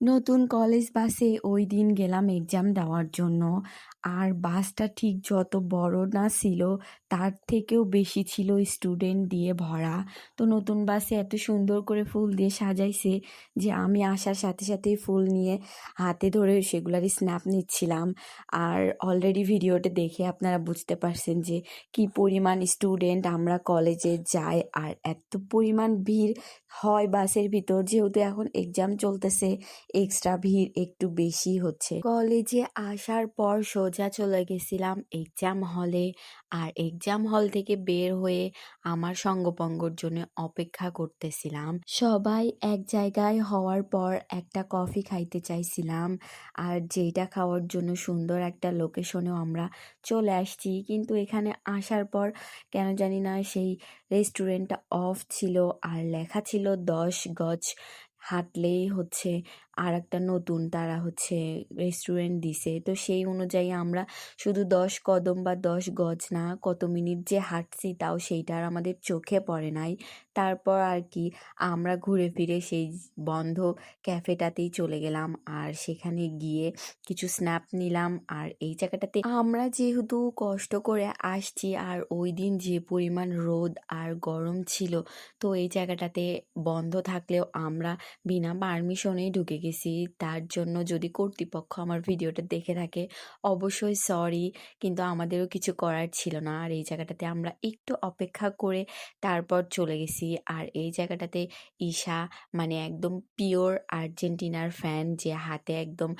নতুন কলেজ বাসে ওই দিন গেলাম এক্সাম দেওয়ার জন্য। আর বাসটা ঠিক যত বড় না ছিল, তার থেকেও বেশি ছিল স্টুডেন্ট দিয়ে ভরা। তো নতুন বাসে এত সুন্দর করে ফুল দিয়ে সাজাইছে যে আমি আসার সাথে সাথেই ফুল নিয়ে হাতে ধরে সেগুলারই স্ন্যাপ নিচ্ছিলাম। আর অলরেডি ভিডিওটা দেখে আপনারা বুঝতে পারছেন যে কি পরিমাণ স্টুডেন্ট আমরা কলেজে যাই, আর এত পরিমাণ ভিড় হয় বাসের ভিতর। যেহেতু এখন এক্সাম চলতেছে, এক্সট্রা ভিড় একটু বেশি হচ্ছে। কলেজে আসার পর সোজা চলে গেছিলাম এক্সাম হলে। আর এক্সাম হল থেকে বের হয়ে আমার সঙ্গপঙ্গর জন্য অপেক্ষা করতেছিলাম। সবাই এক জায়গায় হওয়ার পর একটা কফি খাইতে চাইছিলাম, আর যেটা খাওয়ার জন্য সুন্দর একটা লোকেশনেও আমরা চলে আসছি। কিন্তু এখানে আসার পর কেন জানি না সেই রেস্টুরেন্টটা অফ ছিল, আর লেখা ছিল 10 গজ হাঁটলেই হচ্ছে আর একটা নতুন তারা রেস্টুরেন্ট দিছে। তো সেই অনুযায়ী আমরা শুধু 10 কদম বা 10 গজ না, কত মিনিট যে হাঁটছি তাও সেইটা আর আমাদের চোখে পড়ে নাই। তারপর আর কি আমরা ঘুরে ফিরে সেই বন্ধ ক্যাফেটাতেই চলে গেলাম, আর সেখানে গিয়ে কিছু স্ন্যাপ নিলাম। আর এই জায়গাটাতে আমরা যেহেতু কষ্ট করে আসছি, আর ওই দিন যে পরিমাণ রোদ আর গরম ছিল, তো এই জায়গাটাতে বন্ধ থাকলেও আমরা বিনা পারমিশনেই ঢুকে গেছি। তার জন্য যদি কর্তৃপক্ষ আমার ভিডিওটা দেখে থাকে, অবশ্যই সরি, কিন্তু আমাদেরও কিছু করার ছিল না। আর এই জায়গাটাতে আমরা একটু অপেক্ষা করে তারপর চলে গেছি। আর এই জায়গাটাতে ঈশা মানে একদম পিওর আর্জেন্টিনার ফ্যান, যে হাতে একদম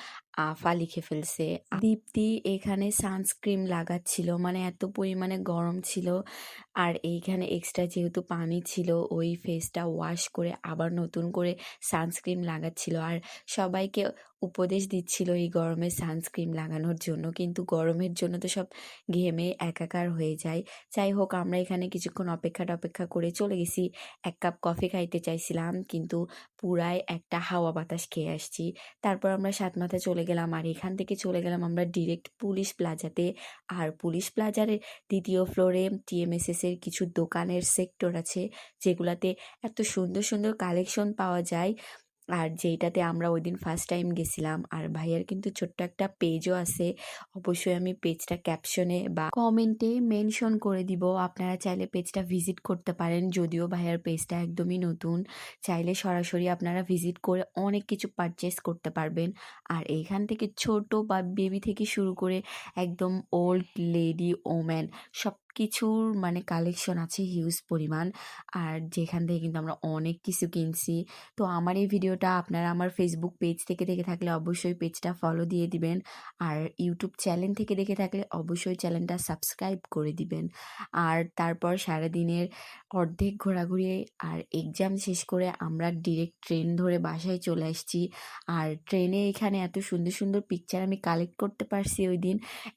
আফা লিখে ফেলছে। দীপ্তি এখানে সানস্ক্রিন লাগাচ্ছিল, মানে এত পরিমাণে গরম ছিল। আর এইখানে এক্সট্রা যেহেতু পানি ছিল, ওই ফেসটা ওয়াশ করে আবার নতুন করে সানস্ক্রিন লাগাচ্ছিল। আর সবাইকে উপদেশ দিচ্ছিল এই গরমে সানস্ক্রিন লাগানোর জন্য, কিন্তু গরমের জন্য তো সব ঘেমে একাকার হয়ে যায়। যাই হোক, আমরা এখানে কিছুক্ষণ অপেক্ষা করে চলে গেছি। 1 কাপ কফি খাইতে চাইছিলাম, কিন্তু পুরাই একটা হাওয়া বাতাস খেয়ে আসছি। তারপর আমরা সাতমাথা চলে গেলাম, আর এখান থেকে চলে গেলাম আমরা ডিরেক্ট পুলিশ প্লাজাতে। আর পুলিশ প্লাজার 2য় ফ্লোরে টিএমএসএস এর কিছু দোকানের সেক্টর আছে, যেগুলাতে এত সুন্দর সুন্দর কালেকশন পাওয়া যায়। আর যেইটাতে আমরা ওই দিন ফার্স্ট টাইম গেছিলাম। আর ভাইয়ার কিন্তু ছোট্ট একটা পেজও আছে, অবশ্যই আমি পেজটা ক্যাপশনে বা কমেন্টে মেনশন করে দিব। আপনারা চাইলে পেজটা ভিজিট করতে পারেন, যদিও ভাইয়ার পেজটা একদমই নতুন। চাইলে সরাসরি আপনারা ভিজিট করে অনেক কিছু পারচেস করতে পারবেন। আর এইখান থেকে ছোট বা বেবি থেকে শুরু করে একদম ওল্ড লেডি ওম্যান সব কিছুর মানে কালেকশন আছে হিউজ পরিমাণ। আর যেখান থেকে কিন্তু আমরা অনেক কিছু কিনছি। তো আমার এই ভিডিওটা আপনারা আমার ফেসবুক পেজ থেকে দেখে থাকলে অবশ্যই পেজটা ফলো দিয়ে দিবেন, আর ইউটিউব চ্যানেল থেকে দেখে থাকলে অবশ্যই চ্যানেলটা সাবস্ক্রাইব করে দিবেন। আর তারপর সারাদিনের অর্ধেক ঘোরাঘুরি আর এক্সাম শেষ করে আমরা ডিরেক্ট ট্রেন ধরে বাসায় চলে আসছি। আর ট্রেনে এখানে এত সুন্দর সুন্দর পিকচার আমি কালেক্ট করতে পারছি ওই দিন।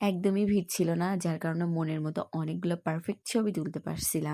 একদমই ভিড় ছিল না, যার কারণে মনের মতো অনেকগুলো পারফেক্ট ছবি তুলতে পারছিলাম।